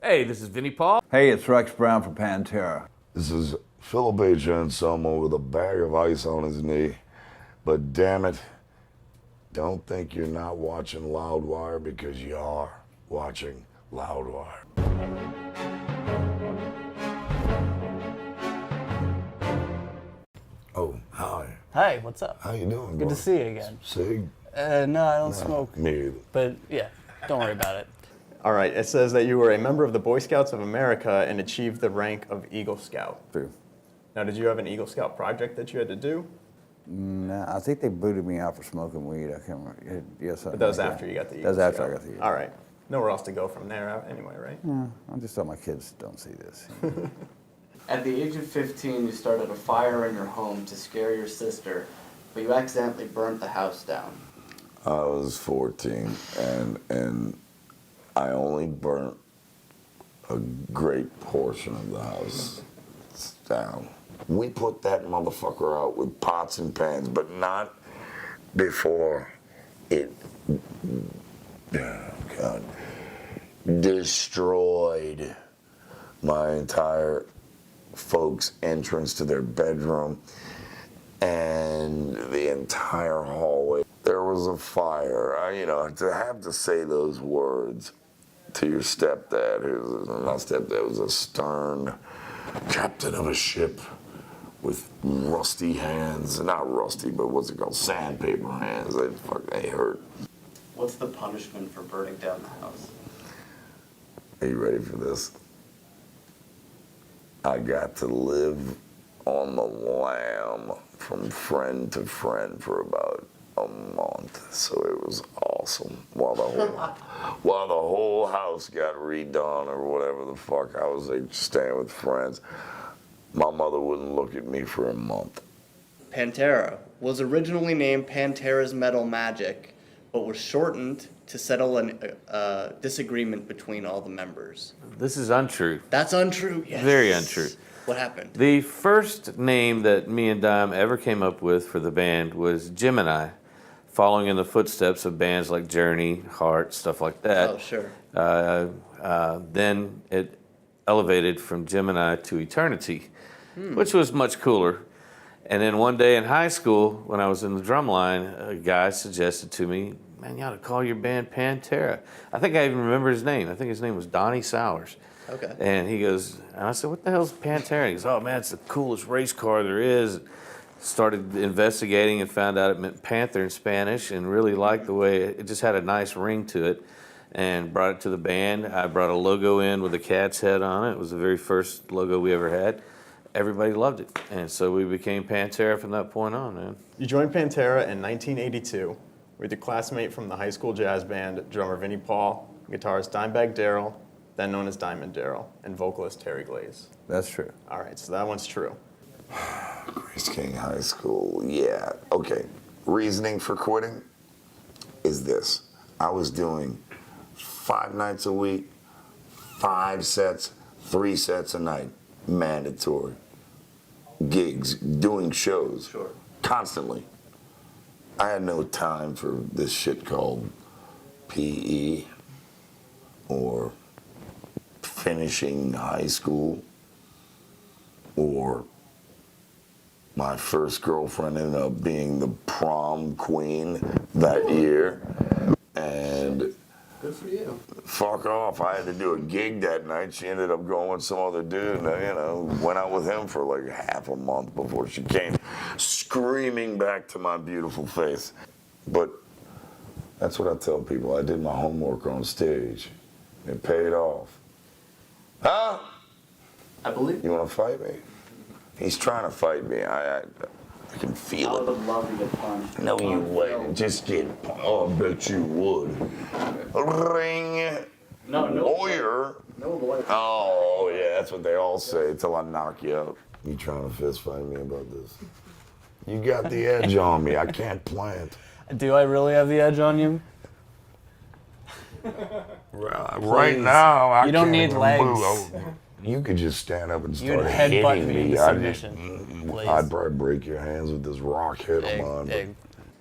Hey, this is Vinnie Paul. Hey, it's Rex Brown from Pantera. This is Philip Anselmo with a bag of ice on his knee. But damn it, don't think you're not watching Loudwire, because you are watching Loudwire. Oh, hi. Hi, what's up? How you doing, Good boy? to see you again. Sig? No, I don't smoke. Me either. But yeah, don't worry about it. All right, it says that you were a member of the Boy Scouts of America and achieved the rank of Eagle Scout. True. Now, did you have an Eagle Scout project that you had to do? No, I think they booted me out for smoking weed. I can't remember. Yes, But that was after you got the Eagle That was Scout. after I got the Eagle. All right. Nowhere else to go from there anyway, right? No, I just thought my kids don't see this. At the age of 15, you started a fire in your home to scare your sister, but you accidentally burnt the house down. I was 14, and I only burnt a great portion of the house down. We put that motherfucker out with pots and pans, but not before it, oh God, destroyed my entire folks' entrance to their bedroom and the entire hallway. There was a fire. To have to say those words to your stepdad, who's not stepdad, was a stern captain of a ship with rusty hands. Not rusty, but what's it called? Sandpaper hands. They hurt. What's the punishment for burning down the house? Are you ready for this? I got to live on the lam from friend to friend for about a month, so it was awesome. While the whole house got redone or whatever the fuck, I was like staying with friends. My mother wouldn't look at me for a month. Pantera was originally named Pantera's Metal Magic, but was shortened to settle a disagreement between all the members. This is untrue. That's untrue? Yes. Very untrue. What happened? The first name that me and Dime ever came up with for the band was Gemini, following in the footsteps of bands like Journey, Heart, stuff like that. Oh, sure. Then it elevated from Gemini to Eternity, which was much cooler. And then one day in high school, when I was in the drum line, a guy suggested to me, man, you ought to call your band Pantera. I think I even remember his name. I think his name was Donnie Sowers. Okay. And he goes, and I said, what the hell's Pantera? He goes, oh man, it's the coolest race car there is. Started investigating and found out it meant panther in Spanish, and really liked the way it just had a nice ring to it, and brought it to the band. I brought a logo in with a cat's head on it. It was the very first logo we ever had. Everybody loved it, and so we became Pantera from that point on, man. You joined Pantera in 1982 with your classmate from the high school jazz band, drummer Vinnie Paul, guitarist Dimebag Darrell, then known as Diamond Darrell, and vocalist Terry Glaze. That's true. All right, so that one's true. Grace King High School, yeah. Okay, reasoning for quitting is this. I was doing 5 nights a week, 5 sets, 3 sets a night, mandatory. Gigs, doing shows, Sure. constantly. I had no time for this shit called PE or finishing high school or my first girlfriend ended up being the prom queen that year. And Good for you. fuck off. I had to do a gig that night. She ended up going with some other dude, and went out with him for like half a month before she came screaming back to my beautiful face. But that's what I tell people. I did my homework on stage. It paid off. Huh? I believe You want to fight me? He's trying to fight me. I can I feel it. would love to get punched. No, you wouldn't. Just get. Oh, I bet you would. Ring. No, Lawyer. No lawyer. Oh, yeah, that's what they all say till I knock you out. You trying to fist fight me about this? You got the edge on me. I can't plant. Do I really have the edge on you? Right now, I You don't can't need even legs. move. You could just stand up and You'd start headbutt hitting me me. into I'd submission, please. probably break your hands with this rock head of mine. but-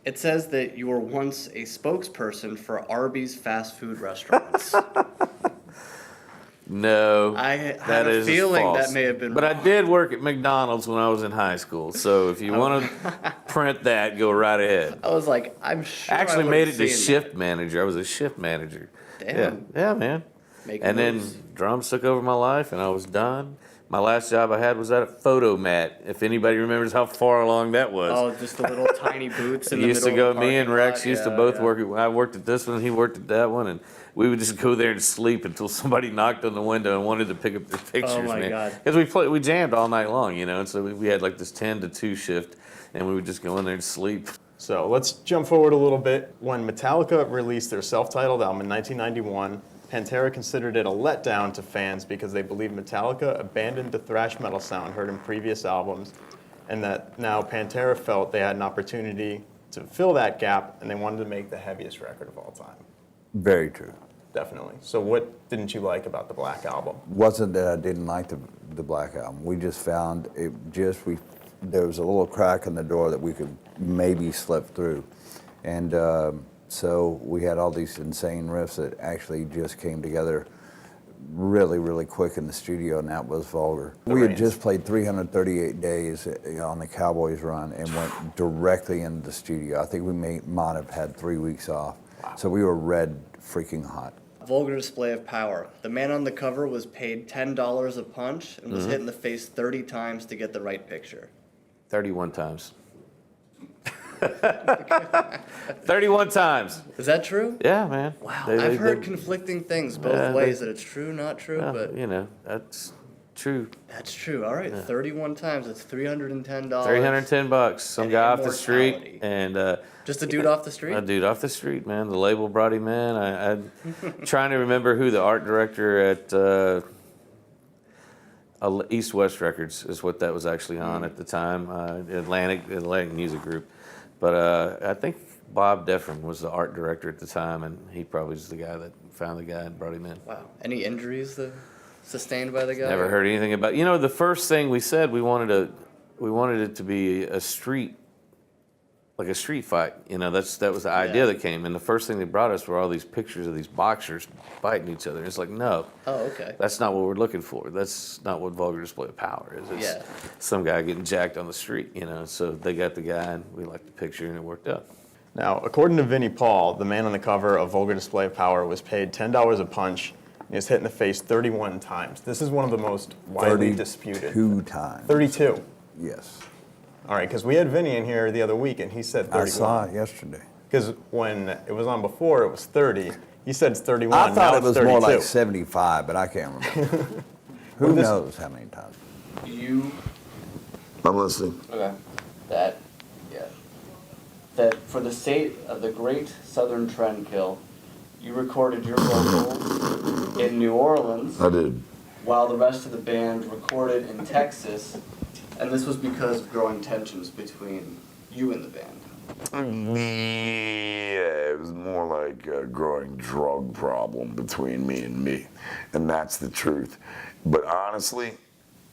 It says that you were once a spokesperson for Arby's fast food restaurants. No, I had that a is feeling false. that may have been But I wrong. did work at McDonald's when I was in high school, so if you want to print that, go right ahead. I was like, I'm sure. I actually I made would've it to seen shift manager. I was a shift manager. Damn. Yeah, man. Making And then moves. drums took over my life, and I was done. My last job I had was at a photo mat. If anybody remembers how far along that was. Oh, just the little tiny boots in We the used to middle go. of the Me and parking Rex lot. used to Yeah, both yeah. work. I worked at this one. He worked at that one, and we would just go there and sleep until somebody knocked on the window and wanted to pick up their pictures. my man. God. Because we jammed all night long, and so we had like this 10 to 2 shift, and we would just go in there and sleep. So let's jump forward a little bit. When Metallica released their self-titled album in 1991, Pantera considered it a letdown to fans because they believed Metallica abandoned the thrash metal sound heard in previous albums, and that now Pantera felt they had an opportunity to fill that gap, and they wanted to make the heaviest record of all time. Very true. Definitely. So what didn't you like about the Black Album? Wasn't that I didn't like the Black Album. We just found there was a little crack in the door that we could maybe slip through. And so we had all these insane riffs that actually just came together really, really quick in the studio, and that was Vulgar. We had just played 338 days on the Cowboys run and went directly into the studio. I think we might have had 3 weeks off. Wow. So we were red freaking hot. Vulgar display of power. The man on the cover was paid $10 a punch and was hit in the face 30 times to get the right picture. 31 times. 31 times. Is that true? Yeah, man. Wow. They- I've heard they- conflicting things both Yeah, ways, that it's true, not true, well, but that's true. that's true. All right, 31 times. That's $310. $310. Some And guy off the street, immortality. and Just a dude off the street? a dude off the street, man. The label brought him in. I'm trying to remember who the art director at East West Records is what that was actually on at the time, Atlantic Music Group. But I think Bob Defrin was the art director at the time, and he probably was the guy that found the guy and brought him in. Wow. Any injuries sustained by the guy? Never heard anything about. The first thing we said we wanted it to be a street, like a street fight. That was the idea that came. And the first thing they brought us were all these pictures of these boxers fighting each other. It's like, no. Oh, okay. That's not what we're looking for. That's not what Vulgar Display of Power is. It's some guy getting jacked on the street, So they got the guy, and we liked the picture, and it worked out. Now, according to Vinnie Paul, the man on the cover of Vulgar Display of Power was paid $10 a punch and he was hit in the face 31 times. This is one of the most widely disputed. 32 times. 32. Yes. All right, because we had Vinnie in here the other week and he said 31. I saw it yesterday. Because when it was on before, it was 30. He said it's 31. I now thought it it's was 32. more like 75, but I can't remember. Who knows how many times? I'm listening. Okay. That for the sake of the Great Southern Trendkill, you recorded your vocals in New Orleans, I did. while the rest of the band recorded in Texas, and this was because of growing tensions between you and the band. Yeah, it was more like a growing drug problem between me and me. And that's the truth. But honestly,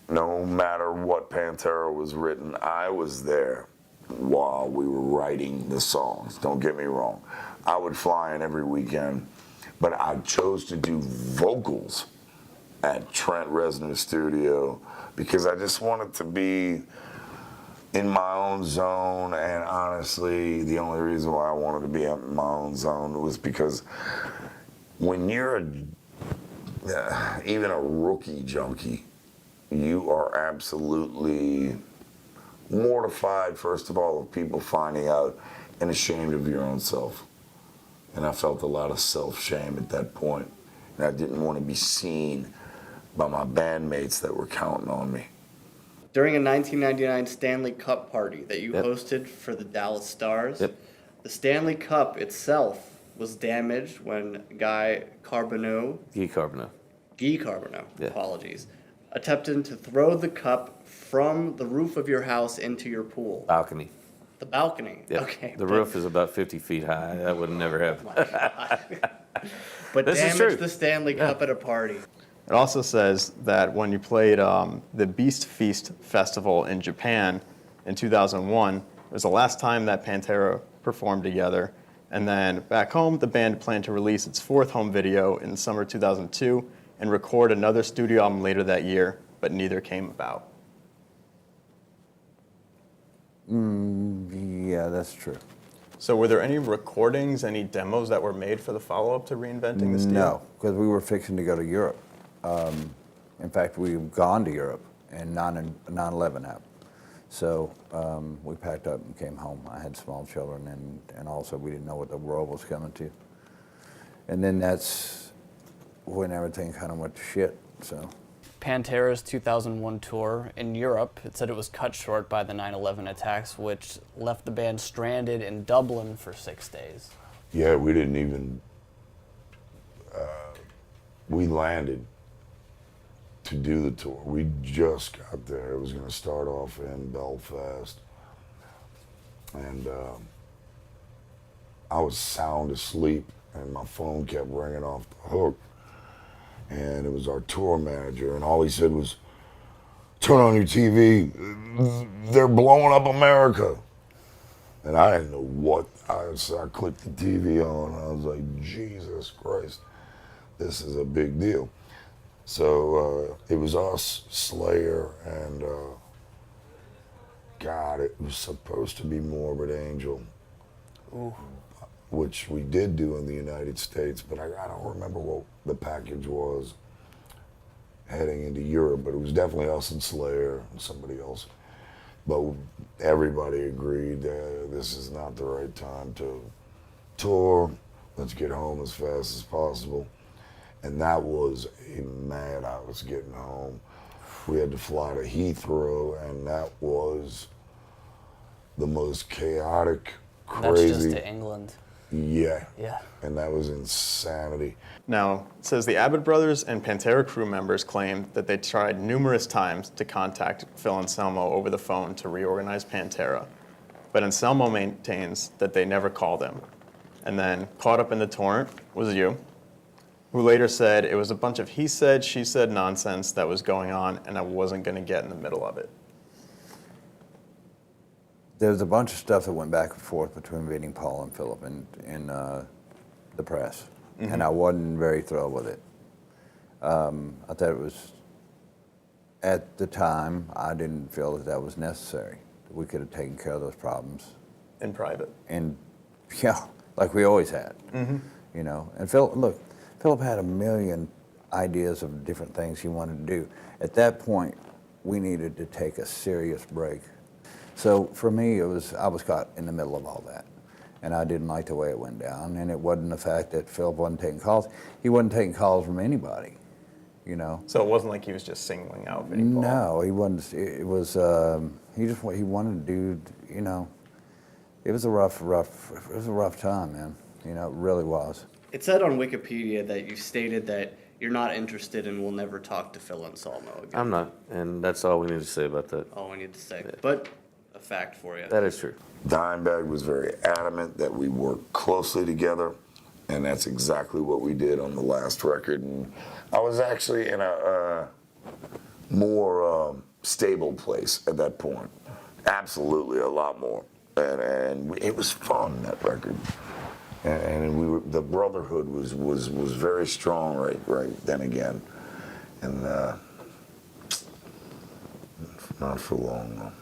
no matter what Pantera was written, I was there while we were writing the songs. Don't get me wrong. I would fly in every weekend, but I chose to do vocals at Trent Reznor's studio because I just wanted to be in my own zone, and honestly, the only reason why I wanted to be in my own zone was because when you're even a rookie junkie, you are absolutely mortified, first of all, of people finding out and ashamed of your own self. And I felt a lot of self-shame at that point, and I didn't want to be seen by my bandmates that were counting on me. During a 1999 Stanley Cup party that you hosted for the Dallas Stars, the Stanley Cup itself was damaged when Guy Carbonneau, apologies, attempted to throw the cup from the roof of your house into your pool. Balcony. The balcony. Yep. Okay. The roof is about 50 feet high. That would never happen. But This is true. damaged the Stanley Cup at a party. It also says that when you played the Beast Feast Festival in Japan in 2001, it was the last time that Pantera performed together. And then back home, the band planned to release its fourth home video in summer 2002, and record another studio album later that year, but neither came about. Yeah, that's true. So were there any recordings, any demos that were made for the follow-up to Reinventing the Steel? No, because we were fixing to go to Europe. In fact, we've gone to Europe, and 9/11 happened. So we packed up and came home. I had small children, and also we didn't know what the world was coming to. And then that's when everything kind of went to shit. So Pantera's 2001 tour in Europe, it said it was cut short by the 9/11 attacks, which left the band stranded in Dublin for 6 days. Yeah, we didn't even, we landed to do the tour. We just got there. It was going to start off in Belfast. And I was sound asleep, and my phone kept ringing off the hook. And it was our tour manager, and all he said was, "Turn on your TV. They're blowing up America." And I didn't know what. So I clicked the TV on, and I was like, Jesus Christ, this is a big deal. So it was us, Slayer, and God, it was supposed to be Morbid Angel. Ooh. Which we did do in the United States, but I don't remember what the package was heading into Europe, but it was definitely us and Slayer and somebody else. But everybody agreed this is not the right time to tour. Let's get home as fast as possible. And that was a mad hours getting home. We had to fly to Heathrow, and that was the most chaotic, crazy. That's just to England. Yeah. Yeah. And that was insanity. Now, it says the Abbott brothers and Pantera crew members claimed that they tried numerous times to contact Phil Anselmo over the phone to reorganize Pantera. But Anselmo maintains that they never called him. And then, caught up in the torrent was you, who later said it was a bunch of he said, she said nonsense that was going on, and I wasn't going to get in the middle of it. there's a bunch of stuff that went back and forth between Vinnie, Paul, and Philip in the press, and I wasn't very thrilled with it. I thought it was, at the time, I didn't feel that that was necessary. We could have taken care of those problems. In private. And, yeah, like we always had, you know. And Philip had a million ideas of different things he wanted to do. At that point, we needed to take a serious break. So for me, I was caught in the middle of all that. And I didn't like the way it went down. And it wasn't the fact that Philip wasn't taking calls. He wasn't taking calls from anybody, you know. So it wasn't like he was just singling out Vinnie Paul. No, he wasn't. It was, he wanted to do, you know, it was a rough time, man. You know, it really was. It said on Wikipedia that you stated that you're not interested and will never talk to Phil Anselmo again. I'm not, and that's all we need to say about that. All we need to say. But a fact for you. That is true. Dimebag was very adamant that we work closely together, and that's exactly what we did on the last record. And I was actually in a more stable place at that point. Absolutely, a lot more. And it was fun, that record. And the brotherhood was very strong right then again. And not for long, though.